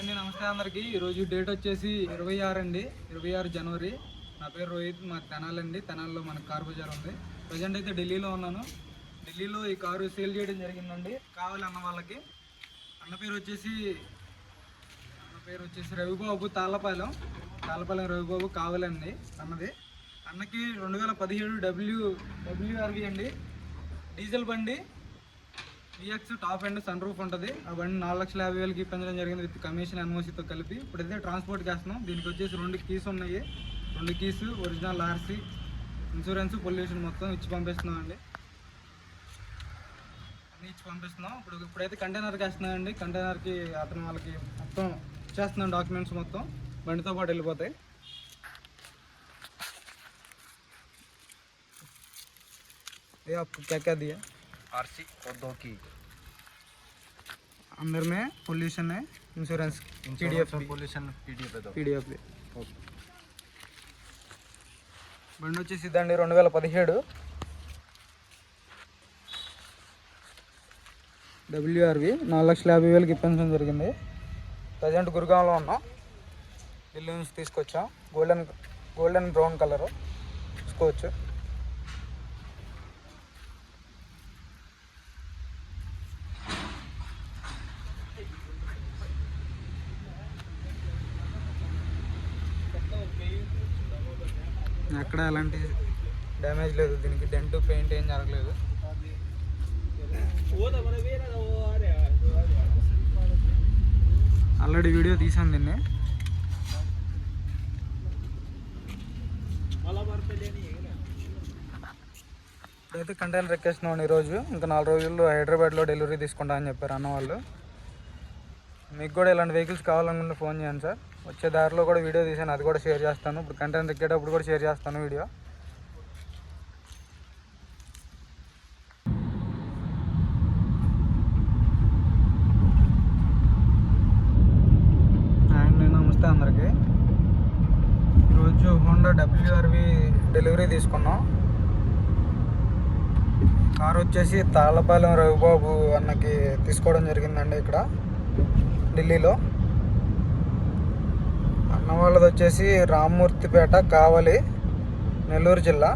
అండి నమస్తే అందరికి. ఈరోజు డేట్ వచ్చేసి 26 అండి, 26 జనవరి. నా పేరు రోహిత్, మా తెనాలండి. తెనాల్లో మన కార్ బజార్ ఉంది. ప్రజెంట్ అయితే ఢిల్లీలో ఉన్నాను. ఢిల్లీలో ఈ కారు సేల్ చేయడం జరిగిందండి కావాలి అన్న వాళ్ళకి. అన్న పేరు వచ్చేసి రవిబాబు, తాళ్ళపాలెం రవిబాబు కావాలండి అన్నది. అన్నకి 2017 WRV అండి, డీజిల్ బండి, VX top and sunroof ఉంటుంది. ఆ బండి 4,50,000కి పెంచడం జరిగింది విత్ కమిషన్ ఎన్ఓసితో కలిపి. ఇప్పుడైతే ట్రాన్స్పోర్ట్కి వేస్తున్నాం. దీనికి వచ్చేసి 2 కీస్ ఉన్నాయి. 2 keys, original RC, insurance, pollution మొత్తం ఇచ్చి పంపిస్తున్నాం అండి. అన్నీ ఇచ్చి పంపిస్తున్నాం. ఇప్పుడైతే కంటైనర్కి వేస్తున్నామండి. కంటైనర్కి అతను వాళ్ళకి మొత్తం ఇచ్చేస్తున్నాం డాక్యుమెంట్స్ మొత్తం, బండితో పాటు వెళ్ళిపోతాయి. ये आपको क्या क्या दिया? आरसी और 2 की अंदर में पोल्यूशन है, इंश्योरेंस, पीडीएफ पोल्यूशन पीडीएफ బండి వచ్చేసి ఇదండి 2017 WRV. 4,50,000కి ఇప్పించడం జరిగింది. ప్రజెంట్ గురుగాంలో ఉన్నాం. ఢిల్లీ నుంచి తీసుకొచ్చాం. గోల్డెన్ బ్రౌన్ కలర్ తీసుకోవచ్చు. ఎక్కడ ఎలాంటి డ్యామేజ్ లేదు, దీనికి డెంట్ పెయింట్ ఏం జరగలేదు. ఆల్రెడీ వీడియో తీసాను దీన్ని. ఇప్పుడైతే కంటైనర్ ఎక్కేస్తున్నాం ఈరోజు. ఇంకా 4 రోజుల్లో హైదరాబాద్లో డెలివరీ తీసుకుంటా అని చెప్పారు అన్న వాళ్ళు. మీకు కూడా ఇలాంటి వెహికల్స్ కావాలనుకుంటే ఫోన్ చేయండి సార్. వచ్చే దారిలో కూడా వీడియో తీసాను, అది కూడా షేర్ చేస్తాను. ఇప్పుడు కంటైనర్ ఎక్కేటప్పుడు కూడా షేర్ చేస్తాను వీడియో. అండ్ నమస్తే అందరికీ. ఈరోజు హోండా WRV డెలివరీ తీసుకున్నాం. కారు వచ్చేసి తాళ్ళపాలెం రవిబాబు అన్నకి తీసుకోవడం జరిగిందండి ఇక్కడ ఢిల్లీలో. అన్న వాళ్ళది వచ్చేసి రామ్మూర్తిపేట, కావలి, నెల్లూరు జిల్లా,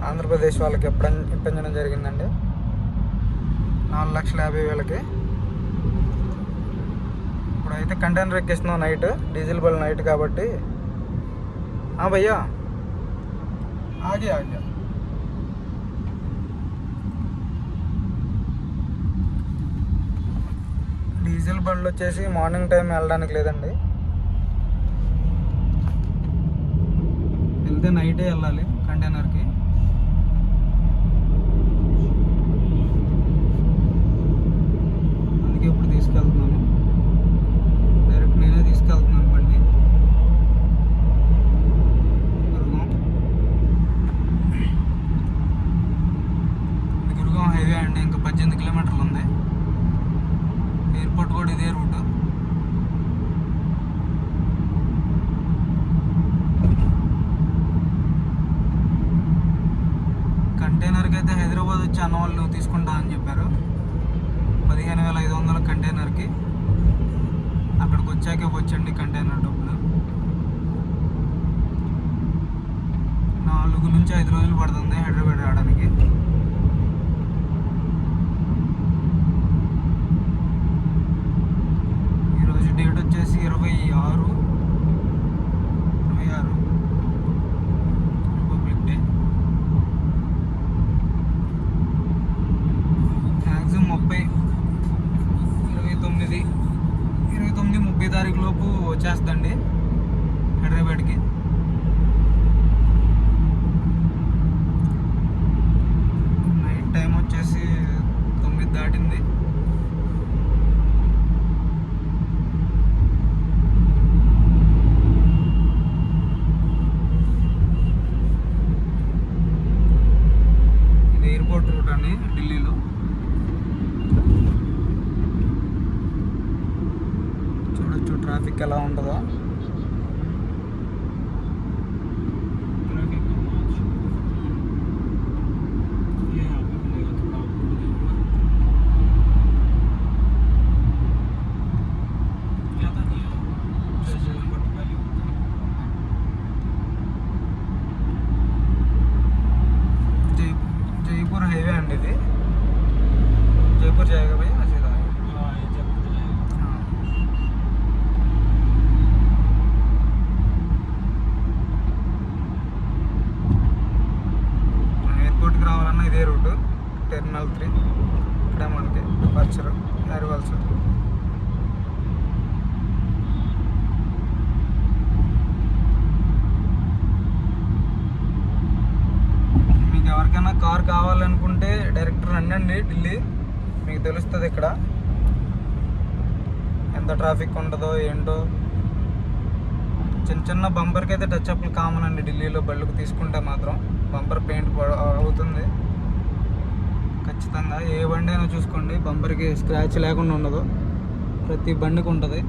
ఆంధ్రప్రదేశ్ వాళ్ళకి ఇప్పించడం జరిగిందండి 4,50,000కి. ఇప్పుడైతే కంటైనర్ ఎక్కిస్తున్నాం నైట్, డీజిల్ బల్ నైట్ కాబట్టి. భయ్యా ఆగే డీజిల్ బండ్లు వచ్చేసి మార్నింగ్ టైం వెళ్ళడానికి లేదండి, వెళ్తే నైటే వెళ్ళాలి కంటైనర్కి. అందుకే ఇప్పుడు తీసుకెళ్తున్నాను, డైరెక్ట్ నేనే తీసుకెళ్తున్నాను బండి. గురుగాం హైవే అండి, ఇంకా 18 కిలోమీటర్లు ఉంది. ఎయిర్పోర్ట్ కూడా ఇదే రూట్. కంటైనర్కి అయితే హైదరాబాద్ వచ్చి అన్న వాళ్ళు తీసుకుంటా అని చెప్పారు. 15,500 కంటైనర్కి. అక్కడికి వచ్చాకే వచ్చండి కంటైనర్ డబ్బులు. 4 నుంచి 5 రోజులు పడుతుంది హైదరాబాద్ రావడానికి. డేట్ వచ్చేసి 26 రిపబ్లిక్ డే. మ్యాక్సిమం 29-30 తారీఖు లోపు వచ్చేస్తండి హైదరాబాద్కి. నైట్ టైం వచ్చేసి 9 దాటింది. ఎయిర్పోర్ట్ రూట్ అని ఢిల్లీలో. చూడొచ్చు ట్రాఫిక్ ఎలా ఉంటుందో. కరెక్ట్ రన్ అండి ఢిల్లీ, మీకు తెలుస్తుంది ఇక్కడ ఎంత ట్రాఫిక్ ఉంటుందో ఏంటో. చిన్న చిన్న బంపర్కి అయితే టచ్ అప్లు కామన్ అండి ఢిల్లీలో. బళ్ళకు తీసుకుంటే మాత్రం బంపర్ పెయింట్ అవుతుంది ఖచ్చితంగా. ఏ బండి అయినా చూసుకోండి బంపర్కి స్క్రాచ్ లేకుండా ఉండదు, ప్రతి బండికి ఉంటుంది.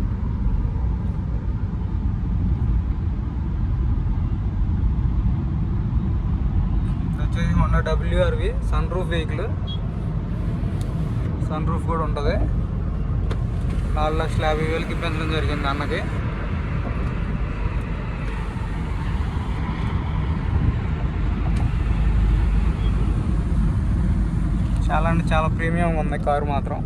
వచ్చేసి Honda WRV sunroof vehicle, sunroof కూడా ఉంటుంది. 4,50,000కి పెంచడం జరిగింది అన్నకి. చాలా అంటే చాలా ప్రీమియం ఉంది కారు మాత్రం.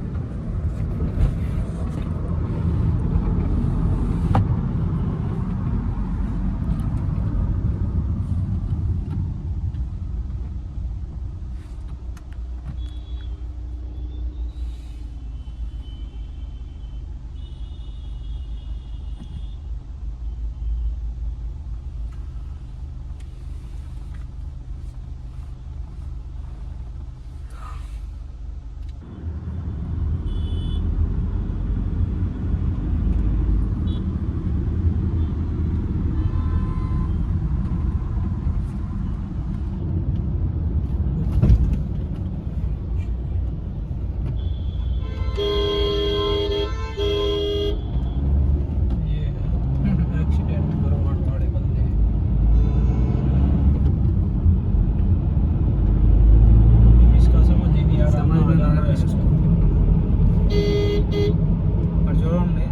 అక్కడ చూడండి,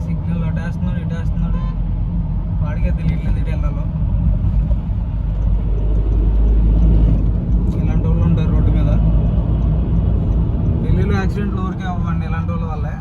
సిగ్నల్ అటేస్తున్నాడు ఇటేస్తున్నాడు, వాడికే తెలియట్లేదు ఇటు వెళ్ళాలో. ఇలాంటి వాళ్ళు ఉంటారు రోడ్డు మీద. ఢిల్లీలో యాక్సిడెంట్లు ఊరికే అవ్వండి ఇలాంటి వాళ్ళ వల్లే.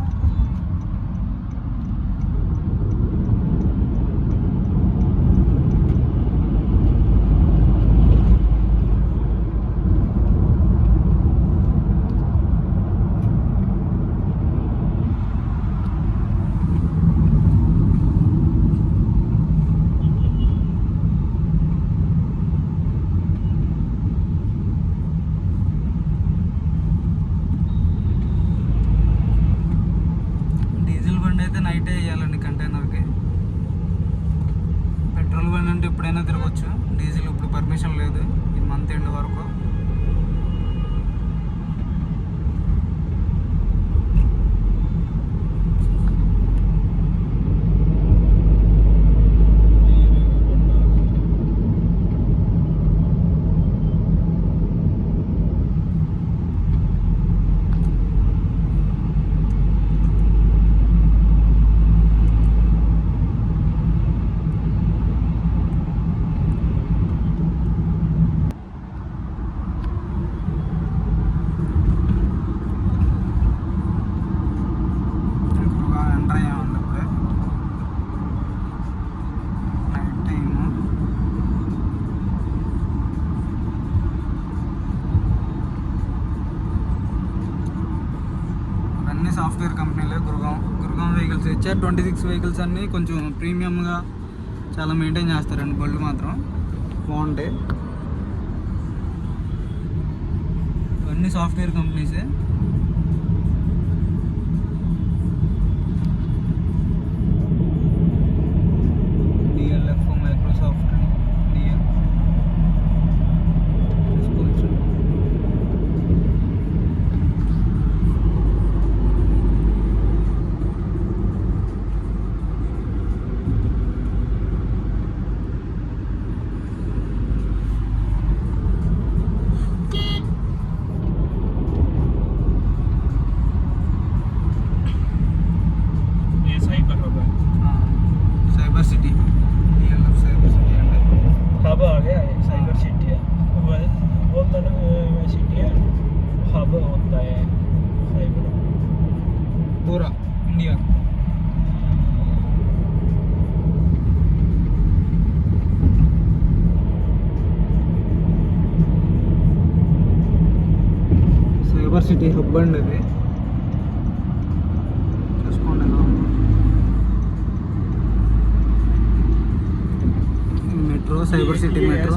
అయితే నైటే వేయాలండి కంటైనర్కి. పెట్రోల్ బండి అంటే ఎప్పుడైనా తిరగచ్చు, డీజిల్ ఇప్పుడు పర్మిషన్ లేదు ఈ మంత్ ఎండ్ వరకు. సాఫ్ట్వేర్ కంపెనీలే గురుగాం వెహికల్స్ ఇచ్చారు. 26 వెహికల్స్ అన్నీ కొంచెం ప్రీమియంగా చాలా మెయింటైన్ చేస్తారండి. బళ్ళు మాత్రం బాగుంటాయి. ఇవన్నీ సాఫ్ట్వేర్ కంపెనీసే. DLF మైక్రోసాఫ్ట్ DL తీసుకోవచ్చు. Cyber city DLF cyber city hub आ गया है, साइबर सिटी है बोलता ना सिटी है, हब होता है साइबर पूरा इंडिया. సైబర్ సిటీ హబ్ అండి ఇది, చూసుకోండి. Metro cyber city metro.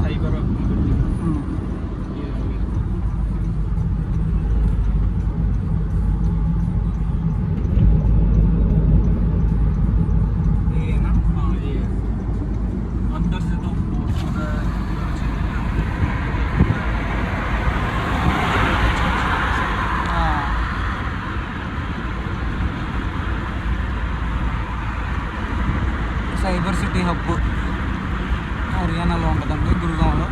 Cyber city hub హర్యానాలో ఉంటుందండి, గురుగాంలో.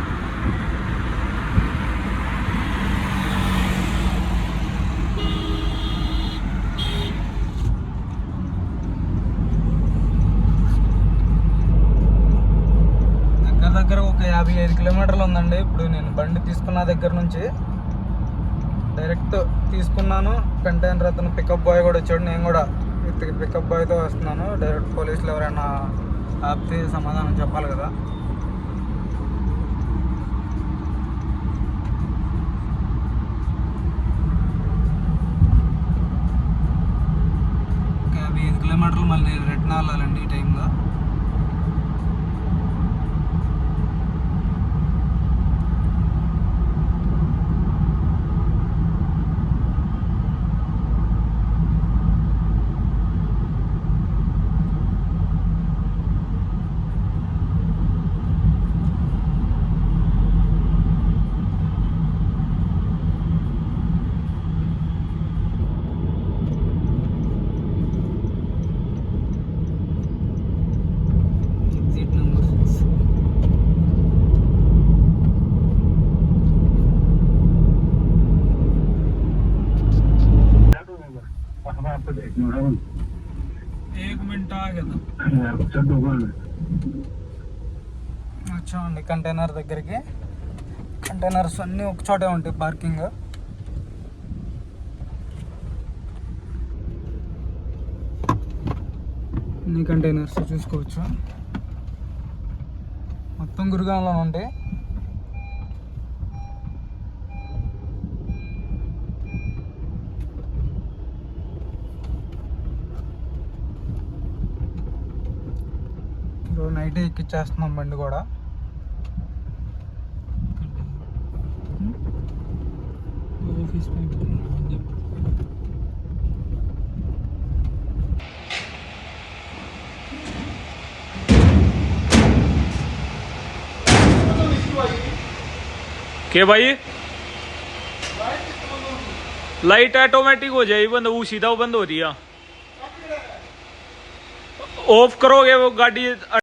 దగ్గర ఒక 55 కిలోమీటర్లు ఉందండి. ఇప్పుడు నేను బండి తీసుకున్న దగ్గర నుంచి డైరెక్ట్ తీసుకున్నాను. కంటైనర్ అతను పికప్ బాయ్ కూడా వచ్చాడు. నేను కూడా విత్ పికప్ బాయ్తో వస్తున్నాను. డైరెక్ట్ పోలీసులు ఎవరైనా ఆపితే సమాధానం చెప్పాలి కదా. ఒక 55 కిలోమీటర్లు మళ్ళీ రిటర్న్ వెళ్ళాలండి ఈ టైంలో. Exit number 6. एक मिनट आ गया వచ్చామండి కంటైనర్ దగ్గరికి. కంటైనర్స్ అన్నీ ఒక చోటే ఉంటాయి పార్కింగ్. అన్ని కంటైనర్స్ చూసుకోవచ్చు. మొత్తం గురుగాంలో ఉంటాయి. నైట్ ఎక్కిచ్చేస్తున్నాం బండి కూడా. ఆఫీస్ के भाई लाइट ऑटोमेटिक हो जाएगी बंद, वो सीधा बंद हो रही है. ऑफ करोगे वो गाड़ी